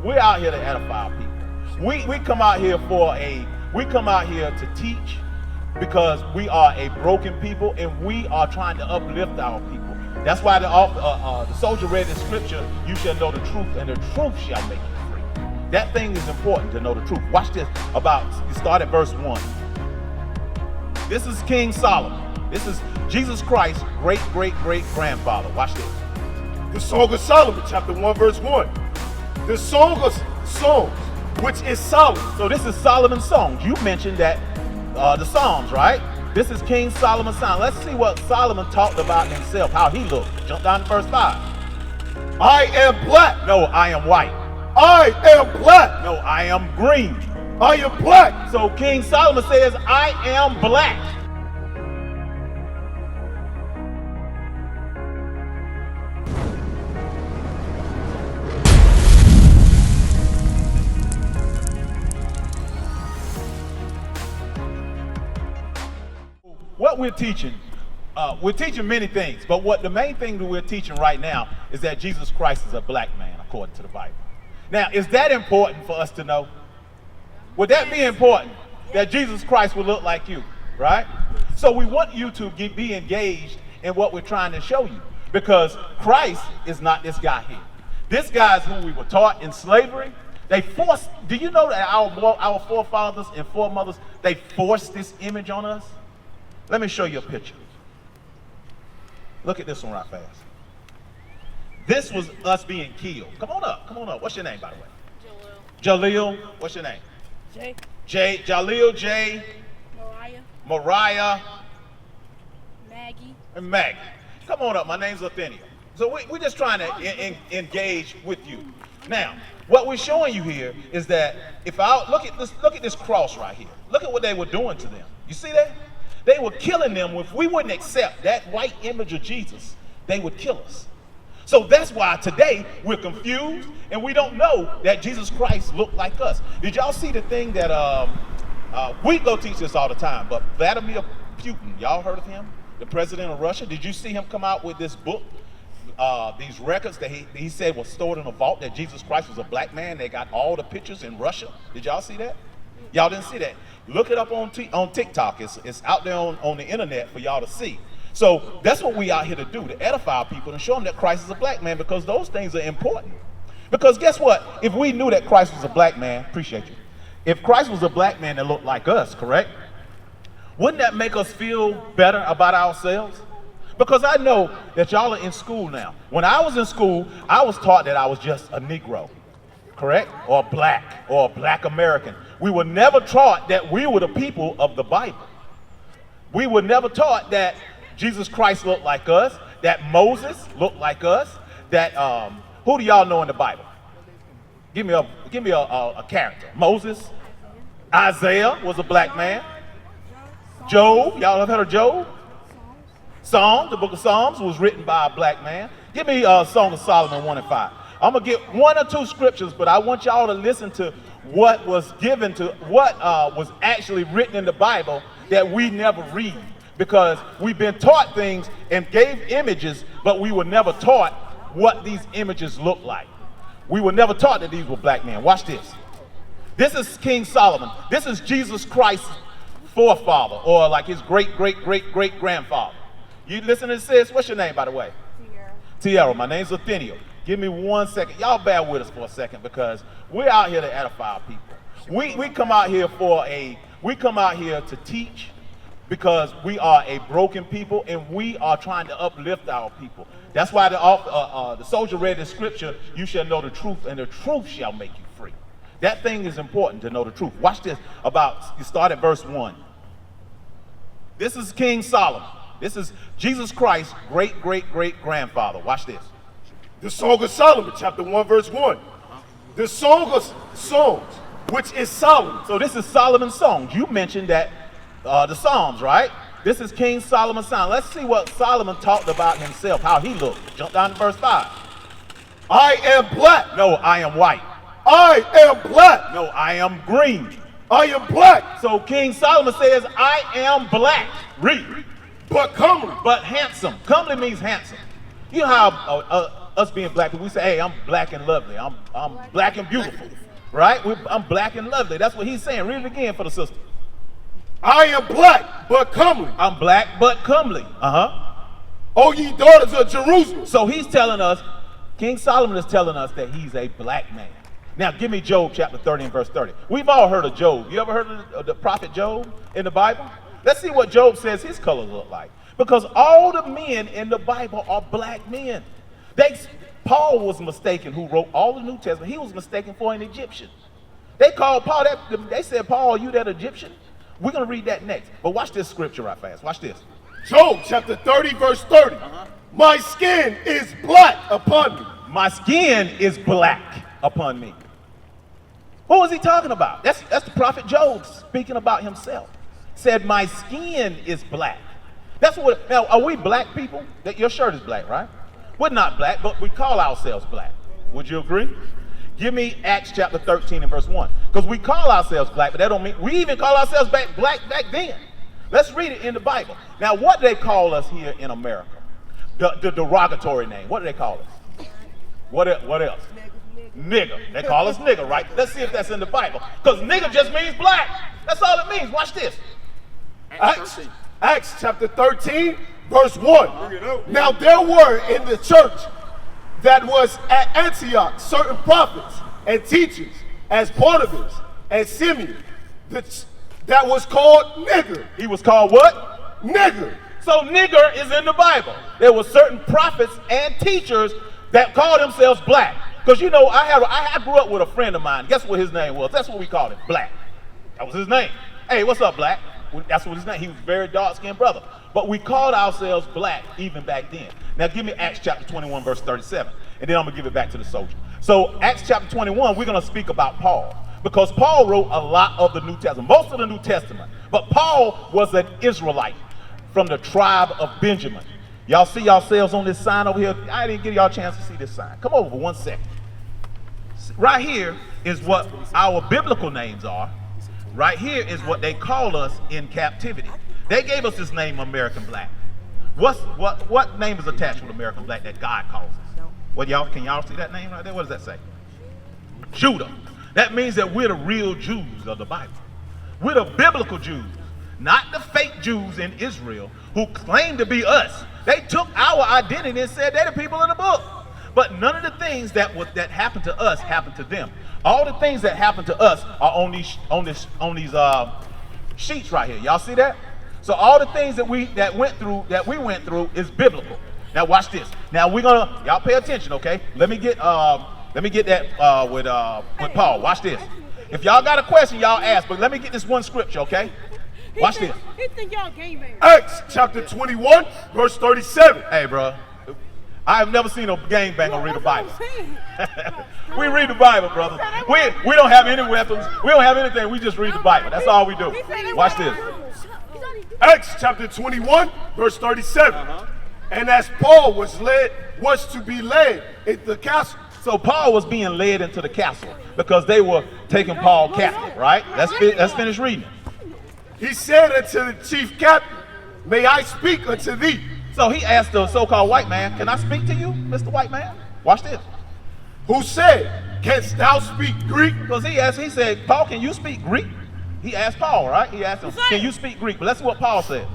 We're out here to edify our people. We come out here to teach because we are a broken people and we are trying to uplift our people. That's why the soldier read the scripture, you shall know the truth and the truth shall make you free. That thing is important to know the truth. Watch this you start at verse 1. This is King Solomon. This is Jesus Christ's great-great-great-grandfather. Watch this. The Song of Solomon, chapter 1, verse 1. The Song of Songs, which is Solomon. So this is Solomon's songs. You mentioned that the Psalms, right? This is King Solomon's song. Let's see what Solomon talked about himself, how he looked. Jump down to verse 5. I am black. No, I am white. I am black. No, I am green. I am black. So King Solomon says, I am black. What we're teaching many things, but the main thing that we're teaching right now is that Jesus Christ is a black man, according to the Bible. Now, is that important for us to know? Would that be important, that Jesus Christ would look like you, right? So we want you to be engaged in what we're trying to show you, because Christ is not this guy here. This guy is who we were taught in slavery. Do you know that our forefathers and foremothers, they forced this image on us? Let me show you a picture. Look at this one right fast. This was us being killed. Come on up. What's your name, by the way? Jaleel. What's your name? Jay. Jaleel, Jay. Mariah. Maggie. And Maggie. Come on up. My name's Athenia. So we're just trying to engage with you. Now, what we're showing you here is that look at this cross right here. Look at what they were doing to them. You see that? They were killing them. If we wouldn't accept that white image of Jesus, they would kill us. So that's why today we're confused and we don't know that Jesus Christ looked like us. Did y'all see the thing that we go teach this all the time, but Vladimir Putin, y'all heard of him? The president of Russia? Did you see him come out with this book, these records that he said was stored in a vault, that Jesus Christ was a black man? They got all the pictures in Russia. Did y'all see that? Y'all didn't see that? Look it up on TikTok. It's out there on the internet for y'all to see. So that's what we out here to do, to edify our people and show them that Christ is a black man, because those things are important. Because guess what? If we knew that Christ was a black man, appreciate you. If Christ was a black man that looked like us, correct? Wouldn't that make us feel better about ourselves? Because I know that y'all are in school now. When I was in school, I was taught that I was just a Negro, correct? Or a black American. We were never taught that we were the people of the Bible. We were never taught that Jesus Christ looked like us, that Moses looked like us, that who do y'all know in the Bible? Give me a character. Moses, Isaiah was a black man. Job, y'all have heard of Job? Psalms, the book of Psalms was written by a black man. Give me Song of Solomon 1 and 5. I'm gonna get one or two scriptures, but I want y'all to listen to what was was actually written in the Bible that we never read, because we've been taught things and gave images, but we were never taught what these images look like. We were never taught that these were black men. Watch this. This is King Solomon. This is Jesus Christ's forefather, or like his great-great-great-great-grandfather. You listen to this? What's your name, by the way? Tierra. My name's Athenia. Give me 1 second. Y'all bear with us for a second, because we're out here to edify our people. We come out here to teach because we are a broken people and we are trying to uplift our people. That's why the soldier read the scripture, you shall know the truth and the truth shall make you free. That thing is important, to know the truth. Watch this you start at verse 1. This is King Solomon. This is Jesus Christ's great-great-great-grandfather. Watch this. The Song of Solomon, chapter 1, verse 1. The Song of Songs, which is Solomon. So this is Solomon's songs. You mentioned that the Psalms, right? This is King Solomon's song. Let's see what Solomon talked about himself, how he looked. Jump down to verse 5. I am black. No, I am white. I am black. No, I am green. I am black. So King Solomon says, I am black. Read. But comely. But handsome. Comely means handsome. You know how us being black people, we say, hey, I'm black and lovely. I'm black and beautiful, right? I'm black and lovely. That's what he's saying. Read it again for the sister. I am black, but comely. I'm black, but comely. O ye daughters of Jerusalem. So he's telling us, King Solomon is telling us that he's a black man. Now, give me Job chapter 30 and verse 30. We've all heard of Job. You ever heard of the prophet Job in the Bible? Let's see what Job says his colors look like. Because all the men in the Bible are black men. Paul was mistaken, who wrote all the New Testament. He was mistaken for an Egyptian. They called Paul that. They said, Paul, are you that Egyptian? We're going to read that next. But watch this scripture right fast. Watch this. Job chapter 30, verse 30. My skin is black upon me. My skin is black upon me. What was he talking about? That's the prophet Job speaking about himself. Said, my skin is black. That's what. Now, are we black people? Your shirt is black, right? We're not black, but we call ourselves black. Would you agree? Give me Acts chapter 13 and verse 1. Because we call ourselves black, but that don't mean we even call ourselves black back then. Let's read it in the Bible. Now, what do they call us here in America? The derogatory name. What do they call us? What else? Nigger. They call us nigger, right? Let's see if that's in the Bible. Because nigger just means black. That's all it means. Watch this. Acts chapter 13, verse 1. Now there were in the church that was at Antioch certain prophets and teachers, as Barnabas and Simeon, that was called nigger. He was called what? Nigger. So nigger is in the Bible. There were certain prophets and teachers that called themselves black. Because you know, I grew up with a friend of mine. Guess what his name was? That's what we called him, Black. That was his name. Hey, what's up, Black? That's what his name. He was a very dark-skinned brother. But we called ourselves black even back then. Now give me Acts chapter 21, verse 37. And then I'm going to give it back to the soldier. So Acts chapter 21, we're going to speak about Paul. Because Paul wrote a lot of the New Testament, most of the New Testament. But Paul was an Israelite from the tribe of Benjamin. Y'all see yourselves on this sign over here? I didn't give y'all a chance to see this sign. Come over for 1 second. Right here is what our biblical names are. Right here is what they call us in captivity. They gave us this name, American Black. What name is attached with American Black that God calls us? Well, can y'all see that name right there? What does that say? Judah. That means that we're the real Jews of the Bible. We're the biblical Jews, not the fake Jews in Israel who claim to be us. They took our identity and said they're the people in the book. But none of the things that happened to us happened to them. All the things that happened to us are on these sheets right here. Y'all see that? So all the things that we went through is biblical. Now watch this. Now y'all pay attention, okay? Let me get that with Paul. Watch this. If y'all got a question, y'all ask. But let me get this one scripture, okay? Watch this. He think y'all gangbangers. Acts chapter 21, verse 37. Hey, bro. I have never seen a gangbanger read the Bible. We read the Bible, brother. We don't have any weapons. We don't have anything. We just read the Bible. That's all we do. Watch this. Acts chapter 21, verse 37. And as Paul was to be led into the castle. So Paul was being led into the castle because they were taking Paul captive, right? Let's finish reading. He said unto the chief captain, may I speak unto thee? So he asked the so-called white man, can I speak to you, Mr. White Man? Watch this. Who said, canst thou speak Greek? Because he said, Paul, can you speak Greek? He asked Paul, right? He asked him, can you speak Greek? But let's see what Paul said.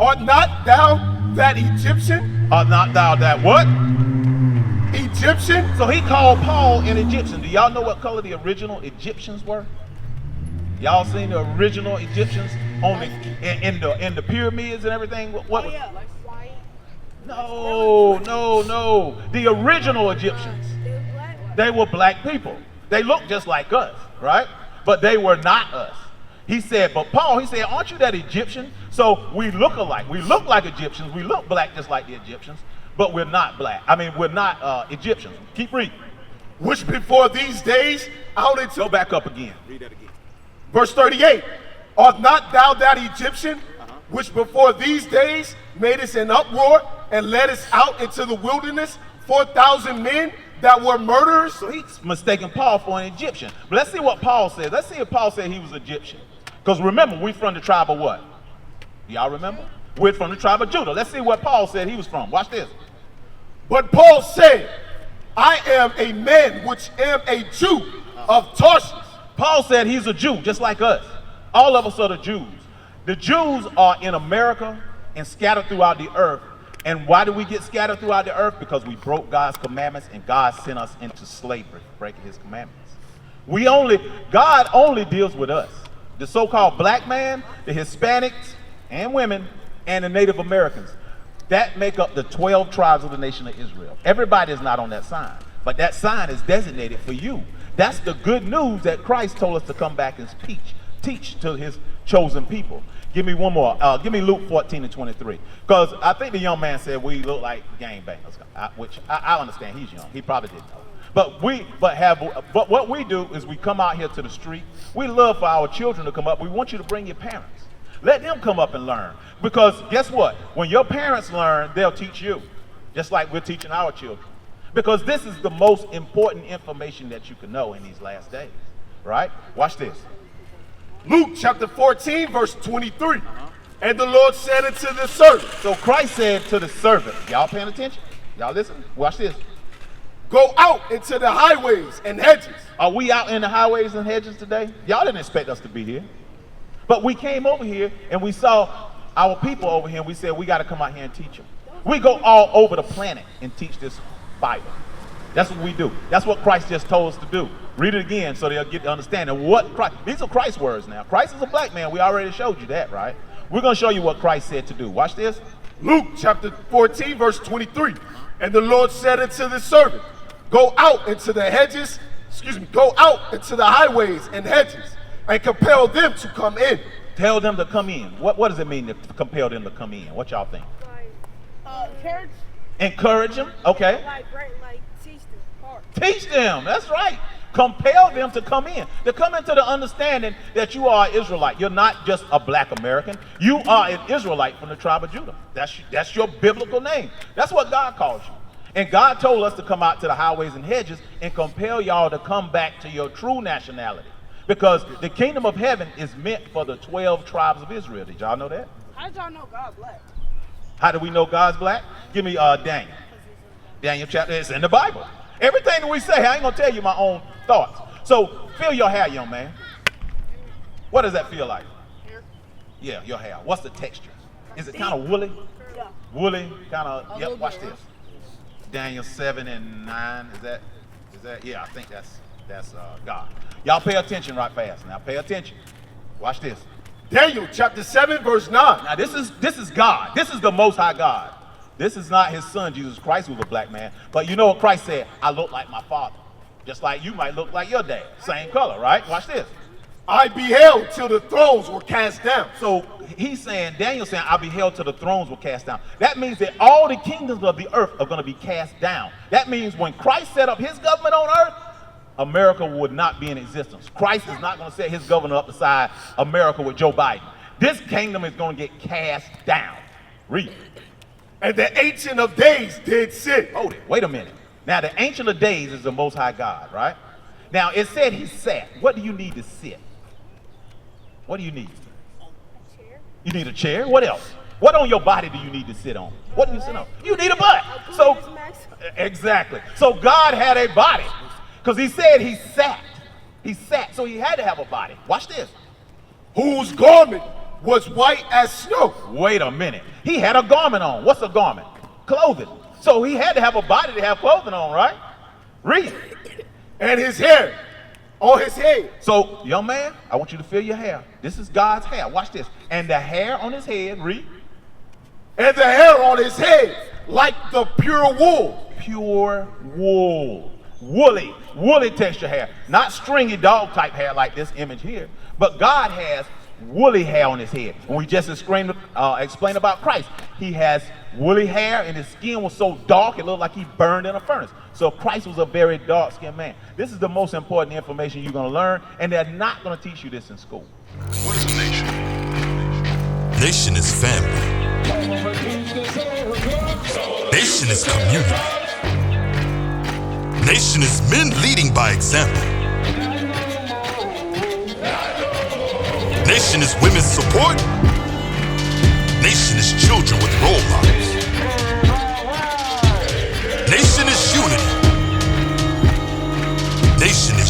Art not thou that Egyptian? Art not thou that what? Egyptian? So he called Paul an Egyptian. Do y'all know what color the original Egyptians were? Y'all seen the original Egyptians in the pyramids and everything? What was, Like white. No. The original Egyptians, they were black people. They looked just like us, right? But they were not us. He said, aren't you that Egyptian? So we look alike. We look like Egyptians. We look black just like the Egyptians, but we're not black. We're not Egyptians. Keep reading. Which before these days out into... Go back up again. Read that again. Verse 38. Art not thou that Egyptian, which before these days made us an uproar and led us out into the wilderness, 4,000 men that were murderers? So he's mistaken Paul for an Egyptian. But let's see what Paul says. Let's see if Paul said he was Egyptian. Because remember, we're from the tribe of what? Y'all remember? We're from the tribe of Judah. Let's see what Paul said he was from. Watch this. But Paul said, I am a man which am a Jew of Tarsus. Paul said he's a Jew, just like us. All of us are the Jews. The Jews are in America and scattered throughout the earth. And why do we get scattered throughout the earth? Because we broke God's commandments, and God sent us into slavery for breaking his commandments. God only deals with us. The so-called black man, the Hispanics and women, and the Native Americans. That make up the 12 tribes of the nation of Israel. Everybody is not on that sign, but that sign is designated for you. That's the good news that Christ told us to come back and teach to his chosen people. Give me one more. Give me Luke 14:23. Because I think the young man said we look like gangbangers, which I understand. He's young. He probably didn't know. But what we do is we come out here to the street. We love for our children to come up. We want you to bring your parents. Let them come up and learn. Because guess what? When your parents learn, they'll teach you. Just like we're teaching our children. Because this is the most important information that you can know in these last days. Right? Watch this. Luke chapter 14, verse 23. And the Lord said unto the servant. So Christ said to the servant, y'all paying attention? Y'all listen? Watch this. Go out into the highways and hedges. Are we out in the highways and hedges today? Y'all didn't expect us to be here. But we came over here and we saw our people over here and we said we got to come out here and teach them. We go all over the planet and teach this Bible. That's what we do. That's what Christ just told us to do. Read it again so they'll get the understanding. These are Christ's words now. Christ is a black man. We already showed you that, right? We're going to show you what Christ said to do. Watch this. Luke chapter 14, verse 23. And the Lord said unto the servant, go out into the highways and hedges, and compel them to come in. Tell them to come in. What does it mean to compel them to come in? What y'all think? Encourage. Encourage them? Okay. Like teach them. Hard. Teach them. That's right. Compel them to come in. To come into the understanding that you are an Israelite. You're not just a black American. You are an Israelite from the tribe of Judah. That's your biblical name. That's what God calls you. And God told us to come out to the highways and hedges and compel y'all to come back to your true nationality. Because the kingdom of heaven is meant for the 12 tribes of Israel. Did y'all know that? How did y'all know God's black? How do we know God's black? Give me Daniel. Daniel chapter, it's in the Bible. Everything that we say, I ain't going to tell you my own thoughts. So feel your hair, young man. What does that feel like? Hair. Yeah, your hair. What's the texture? Is it kind of woolly? Yeah. Woolly, kind of, yep, watch bit. this. Daniel 7 and 9, is that, yeah, I think that's God. Y'all pay attention right fast. Now pay attention. Watch this. Daniel chapter 7, verse 9. Now this is God. This is the Most High God. This is not his son, Jesus Christ, who's a black man. But you know what Christ said? I look like my father. Just like you might look like your dad. Same color, right? Watch this. I beheld till the thrones were cast down. So he's saying, Daniel's saying, I beheld till the thrones were cast down. That means that all the kingdoms of the earth are going to be cast down. That means when Christ set up his government on earth, America would not be in existence. Christ is not going to set his governor up beside America with Joe Biden. This kingdom is going to get cast down. Read. And the Ancient of Days did sit. Hold it. Wait a minute. Now, the Ancient of Days is the Most High God, right? Now, it said he sat. What do you need to sit? What do you need? A chair. You need a chair? What else? What on your body do you need to sit on? What do you sit on? You need a butt. So, exactly. So God had a body. Because he said he sat. He sat. So he had to have a body. Watch this. Whose garment was white as snow. Wait a minute. He had a garment on. What's a garment? Clothing. So he had to have a body to have clothing on, right? Read. And his hair on his head. So, young man, I want you to feel your hair. This is God's hair. Watch this. And the hair on his head, read. And the hair on his head like the pure wool. Pure wool. Woolly texture hair. Not stringy dog type hair like this image here. But God has woolly hair on his head. When we just explained about Christ, he has woolly hair and his skin was so dark it looked like he burned in a furnace. So Christ was a very dark-skinned man. This is the most important information you're going to learn, and they're not going to teach you this in school. What is a nation? Nation is family. Nation is community. Nation is men leading by example. Nation is women's support. Nation is children with role models. Nation